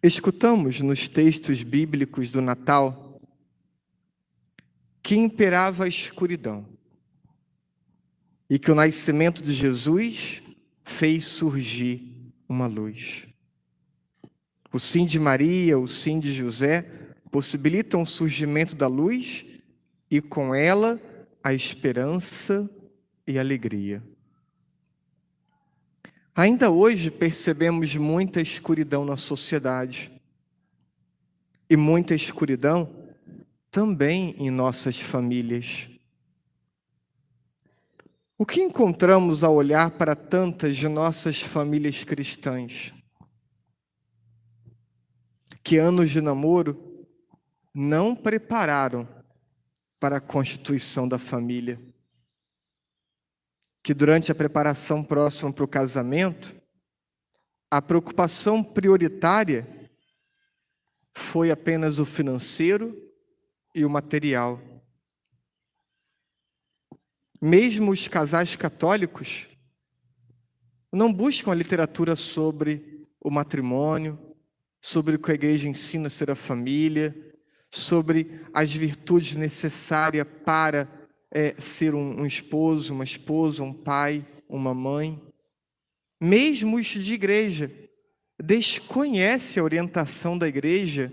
Escutamos nos textos bíblicos do Natal que imperava a escuridão e que o nascimento de Jesus fez surgir uma luz. O sim de Maria, o sim de José possibilitam o surgimento da luz e com ela a esperança e a alegria. Ainda hoje percebemos muita escuridão na sociedade e muita escuridão também em nossas famílias. O que encontramos ao olhar para tantas de nossas famílias cristãs? Que anos de namoro não prepararam para a constituição da família. Que durante a preparação próxima para o casamento, a preocupação prioritária foi apenas o financeiro e o material. Mesmo os casais católicos não buscam a literatura sobre o matrimônio, sobre o que a igreja ensina a ser a família, sobre as virtudes necessárias para ser um esposo, uma esposa, um pai, uma mãe. Mesmo os de igreja desconhecem a orientação da igreja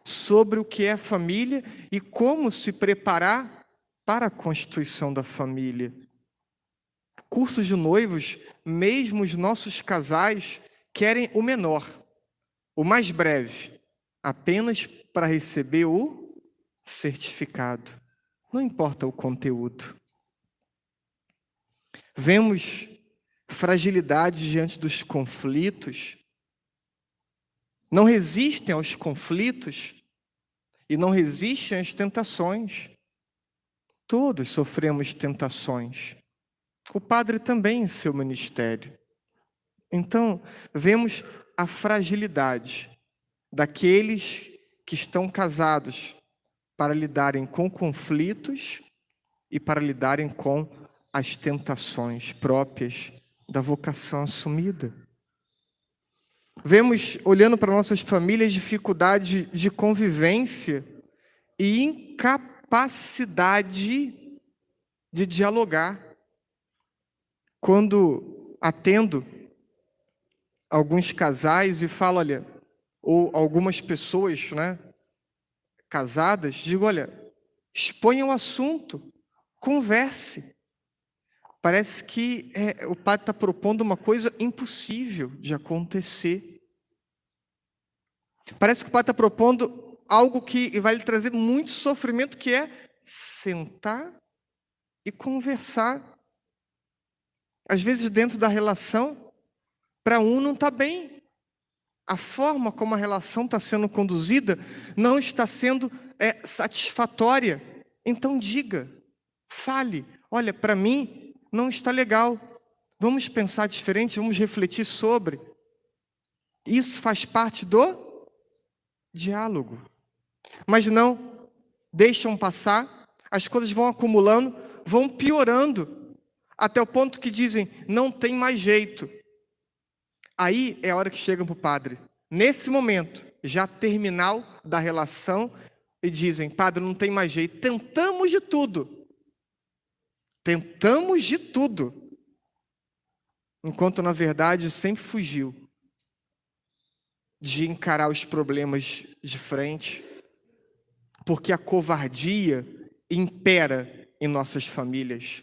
sobre o que é família e como se preparar para a constituição da família. Cursos de noivos, mesmo os nossos casais querem o menor, o mais breve, apenas para receber o certificado. Não importa o conteúdo. Vemos fragilidade diante dos conflitos, não resistem aos conflitos e não resistem às tentações. Todos sofremos tentações. O padre também em seu ministério. Então, vemos a fragilidade daqueles que estão casados para lidarem com conflitos e para lidarem com as tentações próprias da vocação assumida. Vemos, olhando para nossas famílias, dificuldade de convivência e incapacidade de dialogar. Quando atendo alguns casais e falo, olha, ou algumas pessoas, casadas, digo, olha, exponha o assunto, converse. Parece que o padre está propondo uma coisa impossível de acontecer. Parece que o padre está propondo algo que vai lhe trazer muito sofrimento, que é sentar e conversar. Às vezes, dentro da relação, para um não está bem. A forma como a relação está sendo conduzida não está sendo satisfatória. Então diga, fale, olha, para mim não está legal. Vamos pensar diferente, vamos refletir sobre. Isso faz parte do diálogo. Mas não, deixam passar, as coisas vão acumulando, vão piorando, até o ponto que dizem, não tem mais jeito. Aí é a hora que chegam para o padre. Nesse momento, já terminal da relação, e dizem, padre, não tem mais jeito, tentamos de tudo. Tentamos de tudo. Enquanto, na verdade, sempre fugiu de encarar os problemas de frente, porque a covardia impera em nossas famílias.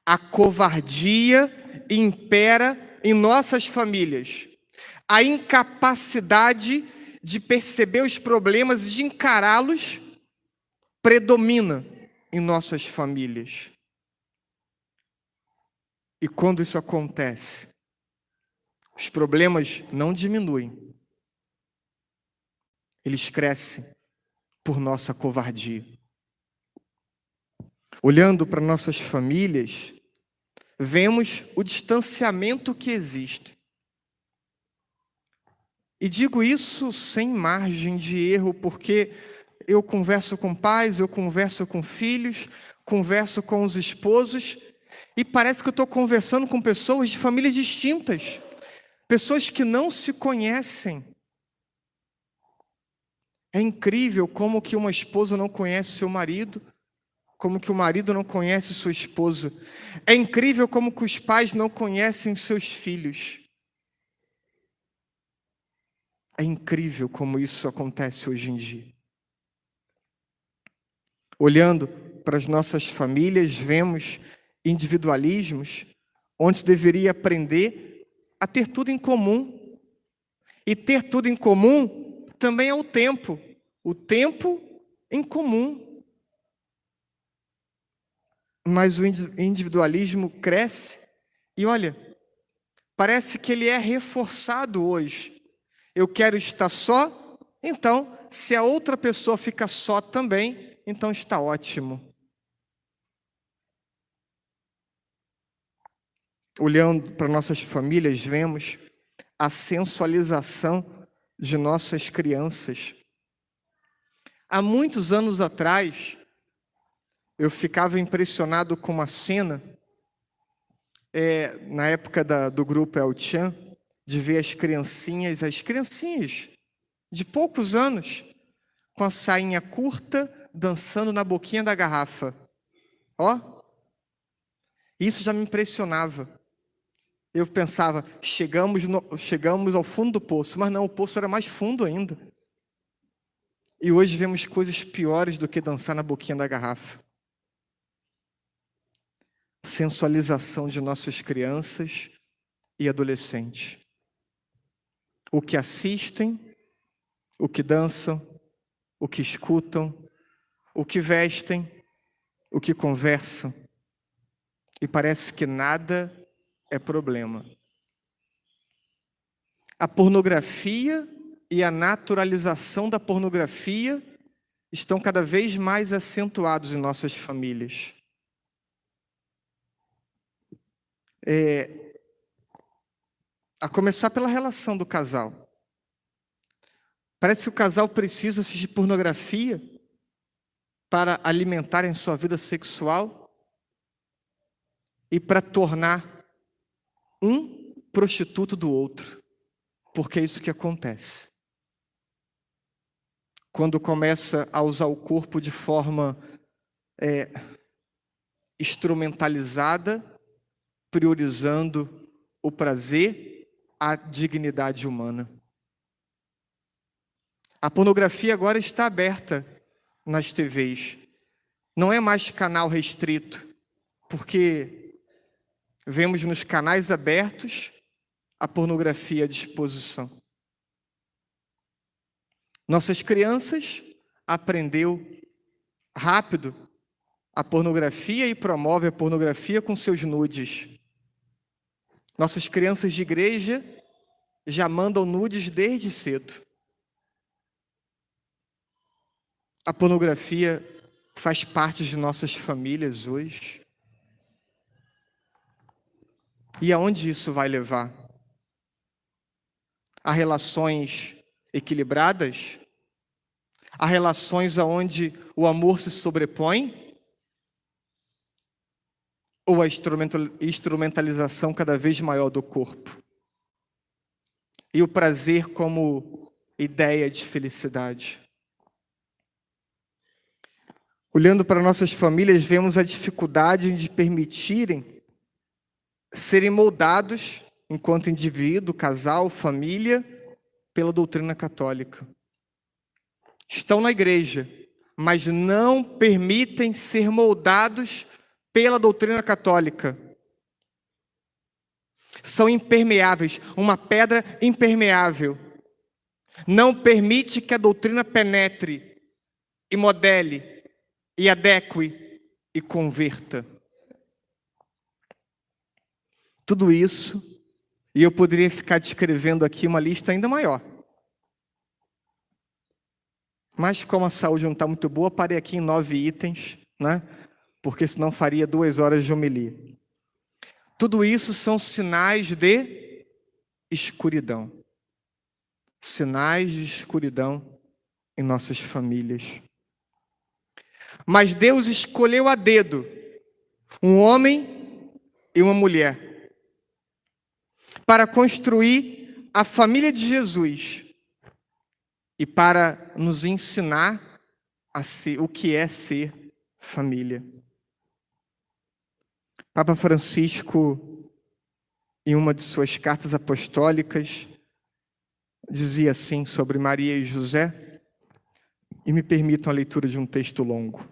A covardia impera em nossas famílias. A incapacidade de perceber os problemas e de encará-los predomina em nossas famílias. E quando isso acontece, os problemas não diminuem. Eles crescem por nossa covardia. Olhando para nossas famílias, vemos o distanciamento que existe. E digo isso sem margem de erro, porque eu converso com pais, eu converso com filhos, converso com os esposos, e parece que eu estou conversando com pessoas de famílias distintas, pessoas que não se conhecem, É incrível como que uma esposa não conhece seu marido, como que o marido não conhece sua esposa. É incrível como que os pais não conhecem seus filhos. É incrível como isso acontece hoje em dia. Olhando para as nossas famílias, vemos individualismos, onde se deveria aprender a ter tudo em comum. E ter tudo em comum também é o tempo em comum. Mas o individualismo cresce e olha, parece que ele é reforçado hoje. Eu quero estar só, então, se a outra pessoa fica só também, então está ótimo. Olhando para nossas famílias, vemos a sensualização de nossas crianças. Há muitos anos atrás, eu ficava impressionado com uma cena, na época do grupo El Chan, de ver as criancinhas de poucos anos, com a sainha curta, dançando na boquinha da garrafa. Ó, isso já me impressionava. Eu pensava, chegamos ao fundo do poço, mas não, o poço era mais fundo ainda. E hoje vemos coisas piores do que dançar na boquinha da garrafa. Sensualização de nossas crianças e adolescentes. O que assistem, o que dançam, o que escutam, o que vestem, o que conversam. E parece que nada é problema. A pornografia e a naturalização da pornografia estão cada vez mais acentuados em nossas famílias. A começar pela relação do casal. Parece que o casal precisa assistir pornografia para alimentarem sua vida sexual e para tornar um prostituto do outro. Porque é isso que acontece. Quando começa a usar o corpo de forma instrumentalizada, priorizando o prazer, a dignidade humana. A pornografia agora está aberta nas TVs. Não é mais canal restrito, porque vemos nos canais abertos a pornografia à disposição. Nossas crianças aprendeu rápido a pornografia e promove a pornografia com seus nudes. Nossas crianças de igreja já mandam nudes desde cedo. A pornografia faz parte de nossas famílias hoje. E aonde isso vai levar? A relações equilibradas? A relações onde o amor se sobrepõe? Ou a instrumentalização cada vez maior do corpo? E o prazer como ideia de felicidade? Olhando para nossas famílias, vemos a dificuldade de permitirem serem moldados, enquanto indivíduo, casal, família, pela doutrina católica. Estão na igreja, mas não permitem ser moldados pela doutrina católica. São impermeáveis, uma pedra impermeável. Não permite que a doutrina penetre e modele, e adeque e converta. Tudo isso, e eu poderia ficar descrevendo aqui uma lista ainda maior. Mas como a saúde não está muito boa, parei aqui em 9 itens, né? Porque senão faria 2 horas de homilia. Tudo isso são sinais de escuridão. Sinais de escuridão em nossas famílias. Mas Deus escolheu a dedo um homem e uma mulher para construir a família de Jesus. e para nos ensinar a ser, o que é ser família. Papa Francisco, em uma de suas cartas apostólicas, dizia assim sobre Maria e José, e me permitam a leitura de um texto longo.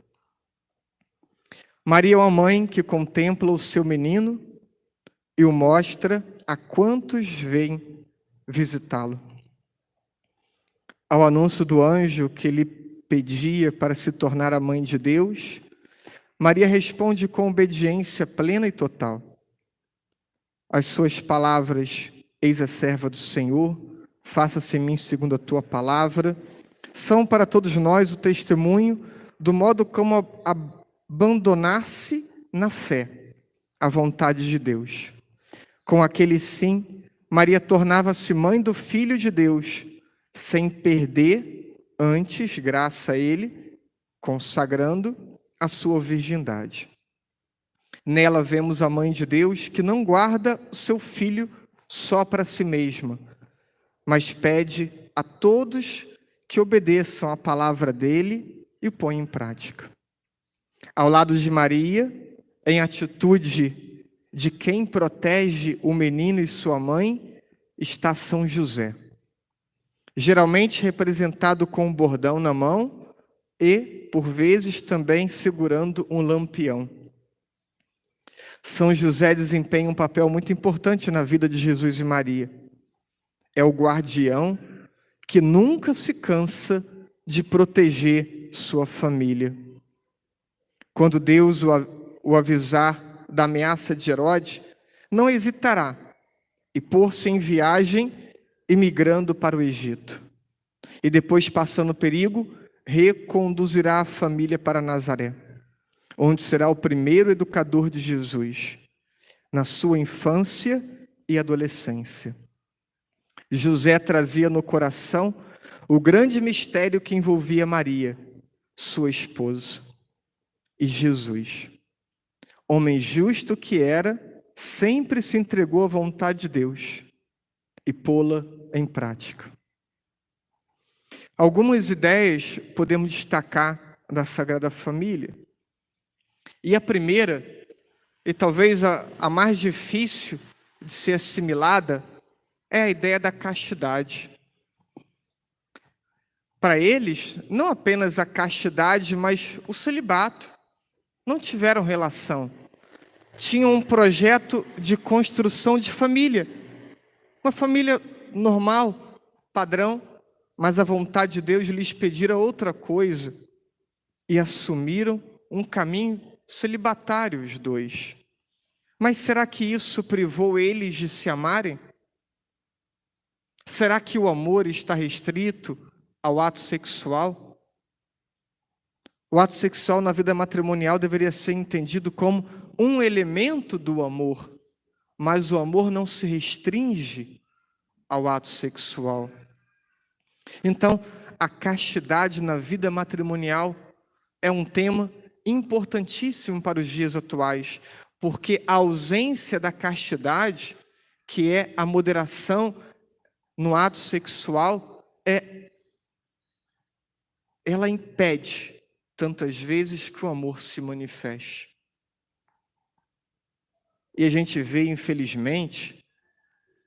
Maria é uma mãe que contempla o seu menino e o mostra a quantos vêm visitá-lo. Ao anúncio do anjo que lhe pedia para se tornar a mãe de Deus, Maria responde com obediência plena e total. As suas palavras, eis a serva do Senhor, faça-se em mim segundo a tua palavra, são para todos nós o testemunho do modo como abandonar-se na fé à vontade de Deus. Com aquele sim, Maria tornava-se mãe do Filho de Deus, sem perder antes, graça a Ele, consagrando a sua virgindade. Nela vemos a mãe de Deus que não guarda o seu filho só para si mesma, mas pede a todos que obedeçam a palavra dele e o põem em prática. Ao lado de Maria, em atitude de quem protege o menino e sua mãe, está São José, geralmente representado com um bordão na mão e, por vezes, também segurando um lampião. São José desempenha um papel muito importante na vida de Jesus e Maria. É o guardião que nunca se cansa de proteger sua família. Quando Deus o avisar da ameaça de Herodes, não hesitará e pôr-se em viagem, emigrando para o Egito. E depois, passando perigo, reconduzirá a família para Nazaré, onde será o primeiro educador de Jesus, na sua infância e adolescência. José trazia no coração o grande mistério que envolvia Maria, sua esposa, e Jesus. Homem justo que era, sempre se entregou à vontade de Deus e pô-la em prática. Algumas ideias podemos destacar da Sagrada Família. E a primeira, e talvez a mais difícil de ser assimilada, é a ideia da castidade. Para eles, não apenas a castidade, mas o celibato. Não tiveram relação. Tinham um projeto de construção de família. Uma família normal, padrão, mas a vontade de Deus lhes pedira outra coisa. E assumiram um caminho celibatário, os dois. Mas será que isso privou eles de se amarem? Será que o amor está restrito ao ato sexual? O ato sexual na vida matrimonial deveria ser entendido como um elemento do amor, mas o amor não se restringe ao ato sexual. Então, a castidade na vida matrimonial é um tema importantíssimo para os dias atuais, porque a ausência da castidade, que é a moderação no ato sexual, ela impede tantas vezes que o amor se manifeste. E a gente vê, infelizmente,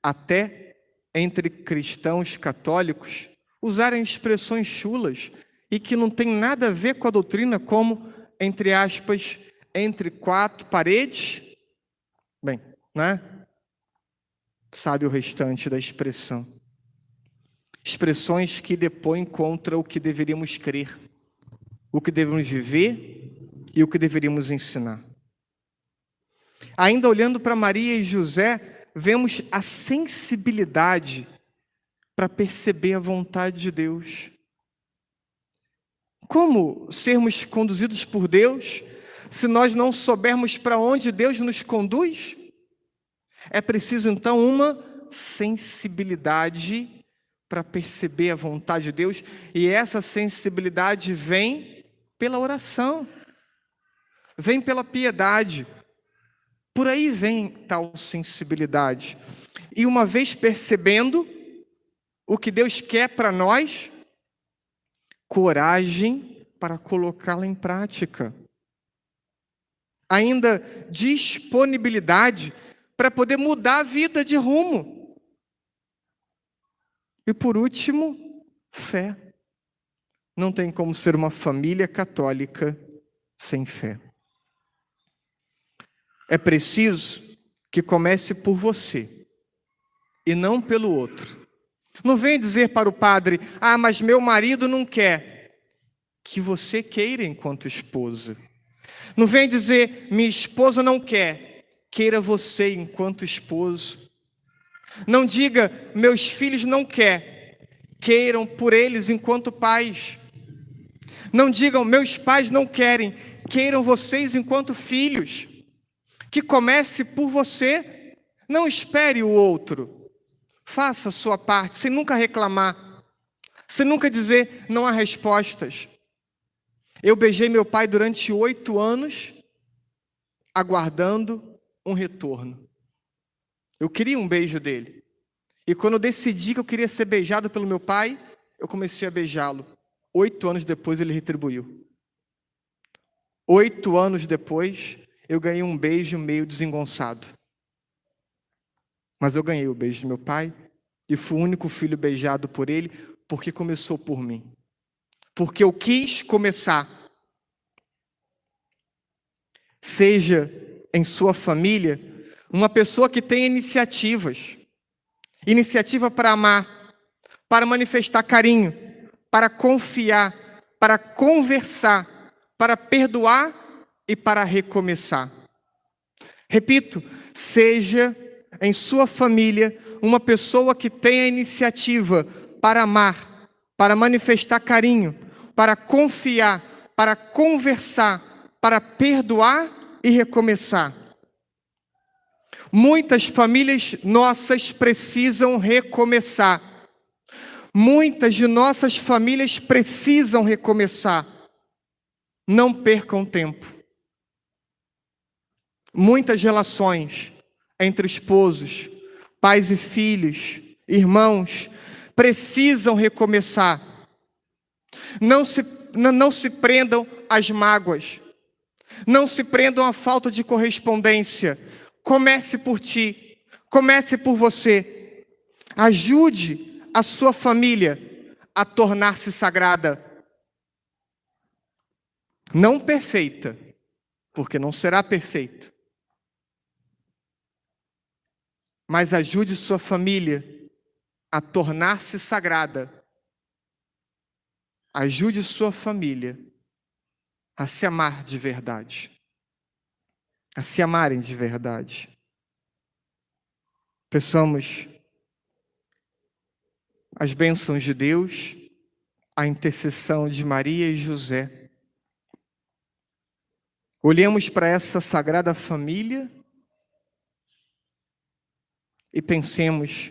até entre cristãos católicos, usarem expressões chulas e que não tem nada a ver com a doutrina, como, entre aspas, entre quatro paredes. Bem, né? Sabe o restante da expressão. Expressões que depõem contra o que deveríamos crer, o que devemos viver e o que deveríamos ensinar. Ainda olhando para Maria e José, vemos a sensibilidade para perceber a vontade de Deus. Como sermos conduzidos por Deus se nós não soubermos para onde Deus nos conduz? É preciso, então, uma sensibilidade para perceber a vontade de Deus, e essa sensibilidade vem pela oração, vem pela piedade. Por aí vem tal sensibilidade. E uma vez percebendo o que Deus quer para nós, coragem para colocá-la em prática. Ainda disponibilidade para poder mudar a vida de rumo. E por último, fé. Não tem como ser uma família católica sem fé. É preciso que comece por você e não pelo outro. Não venha dizer para o padre: ah, mas meu marido não quer. Que você queira enquanto esposa. Não venha dizer: minha esposa não quer. Queira você enquanto esposo. Não diga: meus filhos não quer. Queiram por eles enquanto pais. Não digam: meus pais não querem. Queiram vocês enquanto filhos. Que comece por você. Não espere o outro. Faça a sua parte, sem nunca reclamar. Sem nunca dizer: não há respostas. Eu beijei meu pai durante 8 anos, aguardando um retorno. Eu queria um beijo dele. E quando eu decidi que eu queria ser beijado pelo meu pai, eu comecei a beijá-lo. 8 anos depois ele retribuiu. 8 anos depois, eu ganhei um beijo meio desengonçado. Mas eu ganhei o beijo do meu pai e fui o único filho beijado por ele, porque começou por mim. Porque eu quis começar. Seja em sua família uma pessoa que tenha iniciativas. Iniciativa para amar, para manifestar carinho, para confiar, para conversar, para perdoar e para recomeçar. Repito, seja em sua família uma pessoa que tenha iniciativa para amar, para manifestar carinho, para confiar, para conversar, para perdoar e recomeçar. Muitas famílias nossas precisam recomeçar. Muitas de nossas famílias precisam recomeçar. Não percam tempo. Muitas relações entre esposos, pais e filhos, irmãos, precisam recomeçar. Não se prendam às mágoas. Não se prendam à falta de correspondência. Comece por ti. Comece por você. Ajude a sua família a tornar-se sagrada. Não perfeita, porque não será perfeita. Mas ajude sua família a tornar-se sagrada. Ajude sua família a se amar de verdade. A se amarem de verdade. Peçamos as bênçãos de Deus, a intercessão de Maria e José. Olhemos para essa sagrada família e pensemos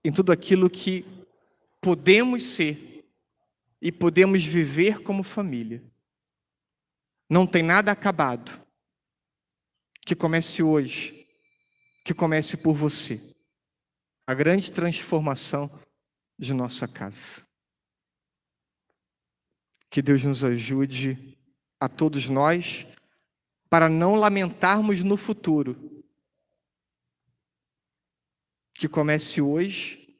em tudo aquilo que podemos ser e podemos viver como família. Não tem nada acabado. Que comece hoje, que comece por você. A grande transformação de nossa casa. Que Deus nos ajude a todos nós para não lamentarmos no futuro. Que comece hoje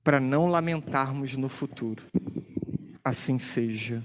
para não lamentarmos no futuro. Assim seja.